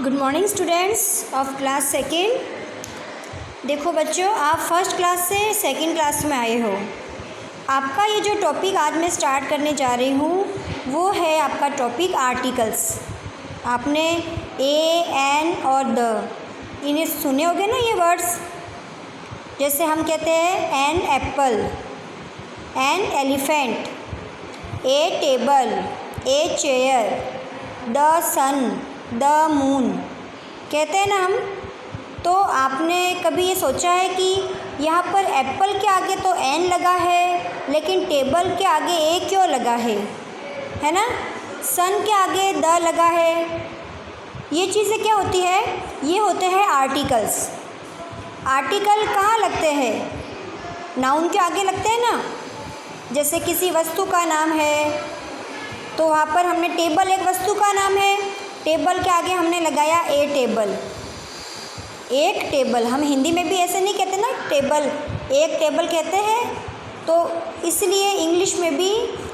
Good morning students of class second. देखो बच्चों, आप फर्स्ट क्लास से सेकेंड क्लास में आए हो। आपका ये जो टॉपिक आज मैं स्टार्ट करने जा रही हूँ वो है आपका टॉपिक आर्टिकल्स। आपने ए, एन और द इन्हें सुने होंगे ना, ये वर्ड्स। जैसे हम कहते हैं an apple, an elephant, a table, a chair, the sun, the moon कहते हैं ना हम। तो आपने कभी ये सोचा है कि यहाँ पर एप्पल के आगे तो एन लगा है, लेकिन टेबल के आगे ए क्यों लगा है ना? सन के आगे द लगा है। ये चीज़ें क्या होती है? ये होते हैं आर्टिकल्स। आर्टिकल कहाँ लगते हैं? नाउन के आगे लगते हैं ना। जैसे किसी वस्तु का नाम है तो वहाँ पर हमने टेबल एक वस्तु का नाम है, टेबल के आगे हमने लगाया ए टेबल, एक टेबल। हम हिंदी में भी ऐसे नहीं कहते ना, टेबल, एक टेबल कहते हैं। तो इसलिए इंग्लिश में भी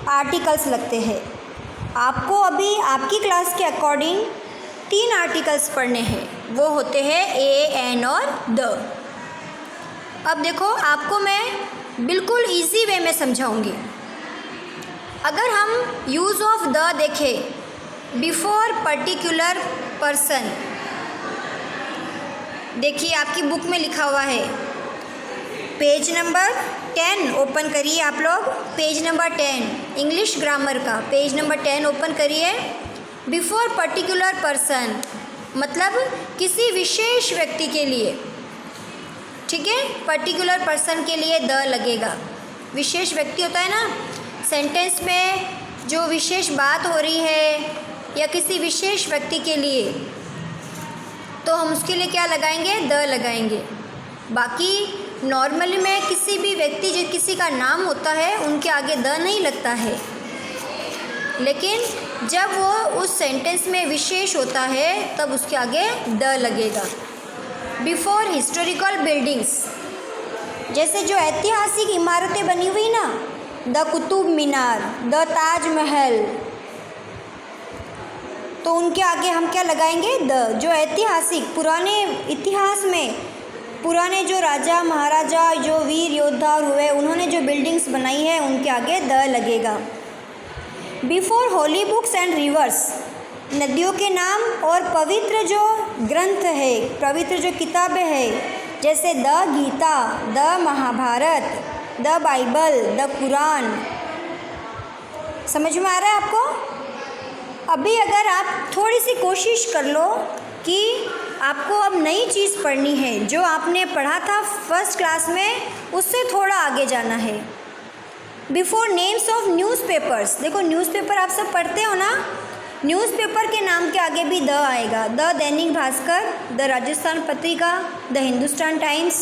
आर्टिकल्स लगते हैं। आपको अभी आपकी क्लास के अकॉर्डिंग 3 आर्टिकल्स पढ़ने हैं, वो होते हैं ए, एन और द। अब देखो, आपको मैं बिल्कुल इजी वे में समझाऊंगी। अगर हम यूज़ ऑफ द देखें बिफोर पर्टिकुलर पर्सन, देखिए आपकी बुक में लिखा हुआ है, पेज नंबर 10 ओपन करिए आप लोग। पेज नंबर 10 इंग्लिश ग्रामर का पेज नंबर 10 ओपन करिए। बिफोर पर्टिकुलर पर्सन मतलब किसी विशेष व्यक्ति के लिए, ठीक है। पर्टिकुलर पर्सन के लिए द लगेगा। विशेष व्यक्ति होता है ना, सेंटेंस में जो विशेष बात हो रही है या किसी विशेष व्यक्ति के लिए, तो हम उसके लिए क्या लगाएंगे? द लगाएंगे। बाकी नॉर्मली में किसी भी व्यक्ति जो किसी का नाम होता है उनके आगे द नहीं लगता है, लेकिन जब वो उस सेंटेंस में विशेष होता है तब उसके आगे द लगेगा। बिफोर हिस्टोरिकल बिल्डिंग्स, जैसे जो ऐतिहासिक इमारतें बनी हुई ना, द कुतुब मीनार, द ताजमहल, तो उनके आगे हम क्या लगाएंगे? द। जो ऐतिहासिक पुराने इतिहास में पुराने जो राजा महाराजा, जो वीर योद्धा हुए, उन्होंने जो बिल्डिंग्स बनाई है उनके आगे द लगेगा। Before holy books and reverse, नदियों के नाम और पवित्र जो ग्रंथ है, पवित्र जो किताबें हैं, जैसे the Gita, the Mahabharata, the Bible, the Quran. समझ में आ रहा है आपको? अभी अगर आप थोड़ी सी कोशिश कर लो कि आपको अब नई चीज़ पढ़नी है, जो आपने पढ़ा था फर्स्ट क्लास में उससे थोड़ा आगे जाना है। बिफोर नेम्स ऑफ न्यूज़पेपर्स, देखो न्यूज़पेपर आप सब पढ़ते हो ना, न्यूज़पेपर के नाम के आगे भी द आएगा। The Dainik Bhaskar, the Rajasthan Patrika, the Hindustan times,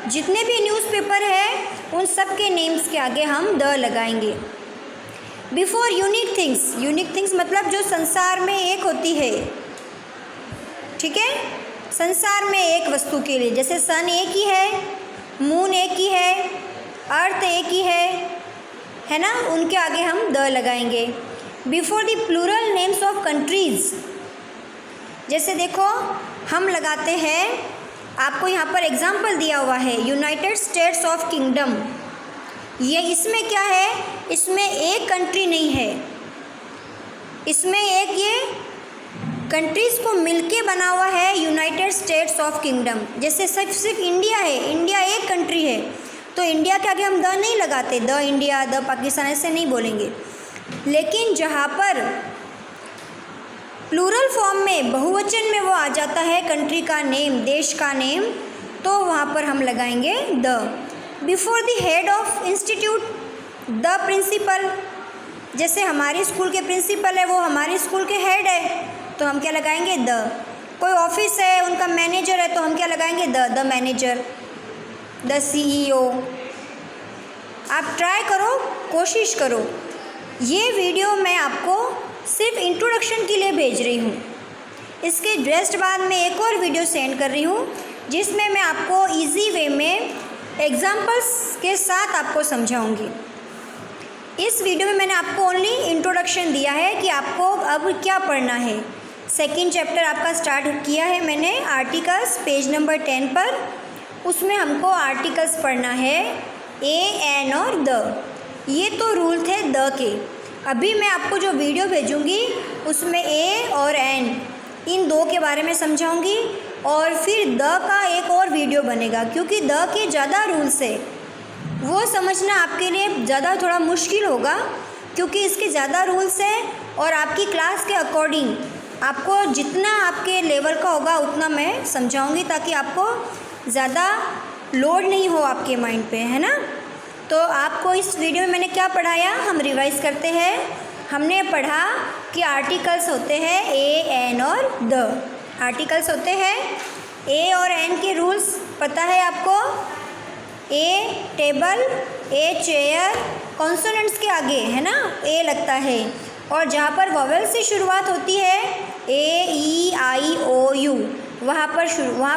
जितने भी न्यूज़पेपर है उन सब के नेम्स के आगे हम द लगाएंगे। Before unique things, unique things मतलब जो संसार में एक होती है, ठीक है। संसार में एक वस्तु के लिए, जैसे सन एक ही है, मून एक ही है, अर्थ एक ही है ना, उनके आगे हम द लगाएंगे। Before the plural names of countries, जैसे देखो हम लगाते हैं, आपको यहाँ पर एग्जाम्पल दिया हुआ है यूनाइटेड स्टेट्स ऑफ किंगडम। ये इसमें क्या है? इसमें एक कंट्री नहीं है, इसमें एक ये कंट्रीज़ को मिलके बना हुआ है यूनाइटेड स्टेट्स ऑफ किंगडम। जैसे सिर्फ इंडिया है, इंडिया एक कंट्री है, तो इंडिया के आगे हम द नहीं लगाते, द इंडिया, द पाकिस्तान ऐसे नहीं बोलेंगे। लेकिन जहाँ पर प्लूरल फॉर्म में, बहुवचन में वो आ जाता है कंट्री का नेम, देश का नेम, तो वहाँ पर हम लगाएंगे the. Before the head of institute, the principal, जैसे हमारे स्कूल के प्रिंसिपल है वो हमारे स्कूल के हेड है, तो हम क्या लगाएंगे? द। कोई ऑफिस है उनका मैनेजर है, तो हम क्या लगाएंगे? The manager, the CEO। आप ट्राई करो, कोशिश करो। ये वीडियो मैं आपको सिर्फ इंट्रोडक्शन के लिए भेज रही हूँ। इसके जस्ट बाद में एक और वीडियो सेंड कर रही हूँ जिसमें मैं आपको इजी वे में एग्जाम्पल्स के साथ आपको समझाऊंगी। इस वीडियो में मैंने आपको ओनली इंट्रोडक्शन दिया है कि आपको अब क्या पढ़ना है। सेकंड चैप्टर आपका स्टार्ट किया है मैंने आर्टिकल्स, पेज नंबर 10 पर। उसमें हमको आर्टिकल्स पढ़ना है ए, एन और द। ये तो रूल थे द के। अभी मैं आपको जो वीडियो भेजूँगी उसमें ए और एन, इन दो के बारे में समझाऊंगी, और फिर द का एक और वीडियो बनेगा, क्योंकि द के ज़्यादा रूल्स है, वो समझना आपके लिए ज़्यादा थोड़ा मुश्किल होगा, क्योंकि इसके ज़्यादा रूल्स हैं। और आपकी क्लास के अकॉर्डिंग आपको जितना आपके लेवल का होगा उतना मैं समझाऊंगी, ताकि आपको ज़्यादा लोड नहीं हो आपके माइंड पे, है ना। तो आपको इस वीडियो में मैंने क्या पढ़ाया, हम रिवाइज़ करते हैं। हमने पढ़ा कि आर्टिकल्स होते हैं ए, एन और द। आर्टिकल्स होते हैं ए और एन के रूल्स पता है आपको। ए टेबल, ए चेयर, कॉन्सोनेंट्स के आगे है ना ए लगता है, और जहाँ पर वॉवेल से शुरुआत होती है ए, ई, आई, ओ, यू, वहाँ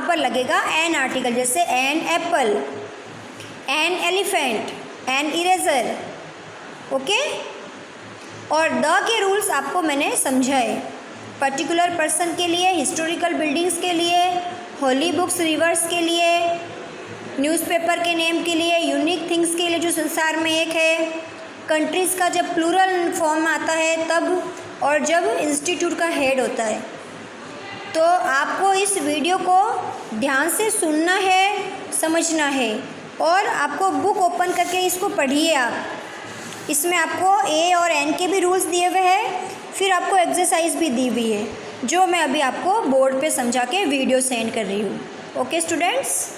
पर लगेगा एन आर्टिकल, जैसे an apple, an elephant, an eraser, okay. और द के रूल्स आपको मैंने समझाए, पर्टिकुलर पर्सन के लिए, हिस्टोरिकल बिल्डिंग्स के लिए, होली बुक्स, रिवर्स के लिए, न्यूज़पेपर के नेम के लिए, यूनिक थिंग्स के लिए जो संसार में एक है, कंट्रीज़ का जब प्लूरल फॉर्म आता है तब, और जब इंस्टीट्यूट का हेड होता है। तो आपको इस वीडियो को ध्यान से सुनना है, समझना है, और आपको बुक ओपन करके इसको पढ़िए आप। इसमें आपको ए और एन के भी रूल्स दिए हुए हैं, फिर आपको एक्सरसाइज भी दी हुई है, जो मैं अभी आपको बोर्ड पे समझा के वीडियो सेंड कर रही हूँ। Okay students.